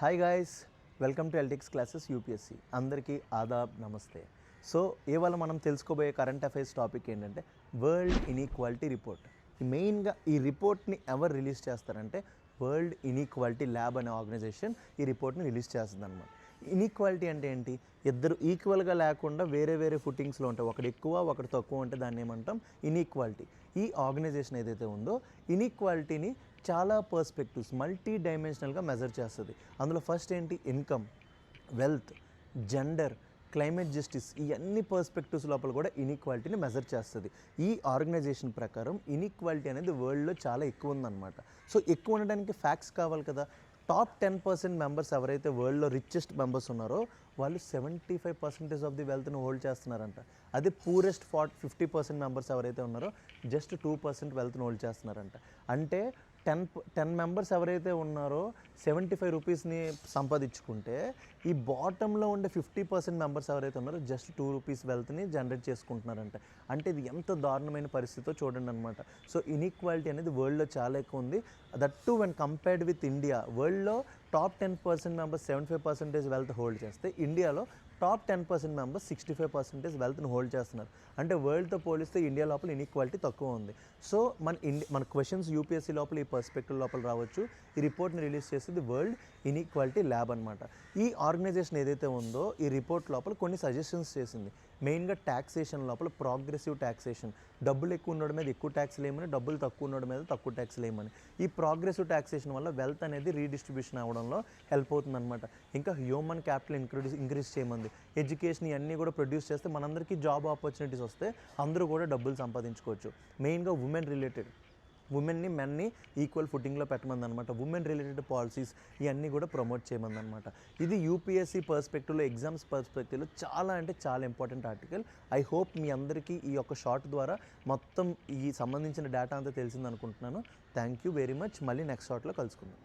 Hi guys, welcome to Eltix classes UPSC. అందరికీ ఆదాబ్, నమస్తే. సో ఇవాళ మనం తెలుసుకోబోయే కరెంట్ అఫైర్స్ టాపిక్ ఏంటంటే వరల్డ్ ఇన్ఈక్వాలిటీ రిపోర్ట్. మెయిన్గా ఈ రిపోర్ట్ని ఎవరు రిలీజ్ చేస్తారంటే వరల్డ్ ఇన్ఈక్వాలిటీ ల్యాబ్ అనే ఆర్గనైజేషన్ ఈ రిపోర్ట్ని రిలీజ్ చేస్తుంది అనమాట. ఇన్ఈక్వాలిటీ అంటే ఏంటి? ఇద్దరు ఈక్వల్గా లేకుండా వేరే వేరే ఫుటింగ్స్లో ఉంటాయి, ఒకటి ఎక్కువ ఒకటి తక్కువ ఉంటే దాన్ని ఏమంటాం? ఇన్ఈక్వాలిటీ. ఈ ఆర్గనైజేషన్ ఏదైతే ఉందో ఇన్ఈక్వాలిటీని చాలా పర్స్పెక్టివ్స్ మల్టీ డైమెన్షనల్గా మెజర్ చేస్తుంది. అందులో ఫస్ట్ ఏంటి? Income, wealth, gender, climate justice, ఇవన్నీ పర్స్పెక్టివ్స్ లోపల కూడా ఇన్ఈక్వాలిటీని మెజర్ చేస్తుంది. ఈ ఆర్గనైజేషన్ ప్రకారం ఇన్ఈక్వాలిటీ అనేది వరల్డ్లో చాలా ఎక్కువ ఉందన్నమాట. సో ఎక్కువ ఉండడానికి ఫ్యాక్ట్స్ కావాలి కదా. టాప్ 10% మెంబర్స్ ఎవరైతే వరల్డ్లో రిచెస్ట్ మెంబర్స్ ఉన్నారో వాళ్ళు 75% ఆఫ్ ది వెల్త్ని హోల్డ్ చేస్తున్నారంట. అదే పూరెస్ట్ 50% మెంబర్స్ ఎవరైతే ఉన్నారో జస్ట్ 2% వెల్త్ని హోల్డ్ చేస్తున్నారంట. అంటే 10 మెంబర్స్ ఎవరైతే ఉన్నారో 75 రూపీస్ని సంపాదించుకుంటే ఈ బాటంలో ఉండే 50% మెంబర్స్ ఎవరైతే ఉన్నారో జస్ట్ 2 రూపీస్ వెల్త్ని జనరేట్ చేసుకుంటున్నారంట. అంటే ఇది ఎంత దారుణమైన పరిస్థితితో చూడండి అనమాట. సో ఇన్ఈక్వాలిటీ అనేది వరల్డ్లో చాలా ఎక్కువ ఉంది. That to when compared with India, వరల్డ్లో టాప్ 10% మెంబర్స్ 75% వెల్త్ హోల్డ్ చేస్తే ఇండియాలో టాప్ 10% మెంబర్స్ 65% వెల్త్ని హోల్డ్ చేస్తున్నారు. అంటే వరల్డ్తో పోలిస్తే ఇండియా లోపల ఇన్ఈక్వాలిటీ తక్కువ ఉంది. సో మన క్వశ్చన్స్ యూపీఎస్సీ లోపల ఈ పర్స్పెక్టివ్ లోపల రావచ్చు. ఈ రిపోర్ట్ని రిలీజ్ చేసేది వరల్డ్ ఇన్ఈక్వాలిటీ ల్యాబ్ అనమాట. ఈ ఆర్గనైజేషన్ ఏదైతే ఉందో ఈ రిపోర్ట్ లోపల కొన్ని సజెషన్స్ చేసింది. మెయిన్గా ట్యాక్సేషన్ లోపల ప్రోగ్రెసివ్ ట్యాక్సేషన్, డబ్బులు ఎక్కువ ఉండడం మీద ఎక్కువ ట్యాక్స్ లేమని, డబ్బులు తక్కువ ఉండడం మీద తక్కువ ట్యాక్స్ లేమని. ఈ ప్రోగ్రెసివ్ ట్యాక్సేషన్ వల్ల వెల్త్ అనేది రీడిస్ట్రిబ్యూషన్ అవ్వడంలో హెల్ప్ అవుతుందన్నమాట. ఇంకా హ్యూమన్ క్యాపిటల్ ఇంక్రీజ్ చేయమంది. ఎడ్యుకేషన్ ఇవన్నీ కూడా ప్రొడ్యూస్ చేస్తే మనందరికీ జాబ్ ఆపర్చునిటీస్ వస్తే అందరూ కూడా డబ్బులు సంపాదించుకోవచ్చు. మెయిన్గా ఉమెన్ని మెన్ని ఈక్వల్ ఫుటింగ్లో పెట్టమంది అనమాట. ఉమెన్ రిలేటెడ్ పాలసీస్ ఇవన్నీ కూడా ప్రమోట్ చేయమంది అనమాట. ఇది యూపీఎస్సీ పర్స్పెక్టివ్లో, ఎగ్జామ్స్ పర్స్పెక్టివ్లో చాలా అంటే చాలా ఇంపార్టెంట్ ఆర్టికల్. ఐ హోప్ మీ అందరికీ ఈ యొక్క షార్ట్ ద్వారా మొత్తం ఈ సంబంధించిన డేటా అంతా తెలిసింది అనుకుంటున్నాను. Thank you very much. మళ్ళీ నెక్స్ట్ షార్ట్లో కలుసుకుందాం.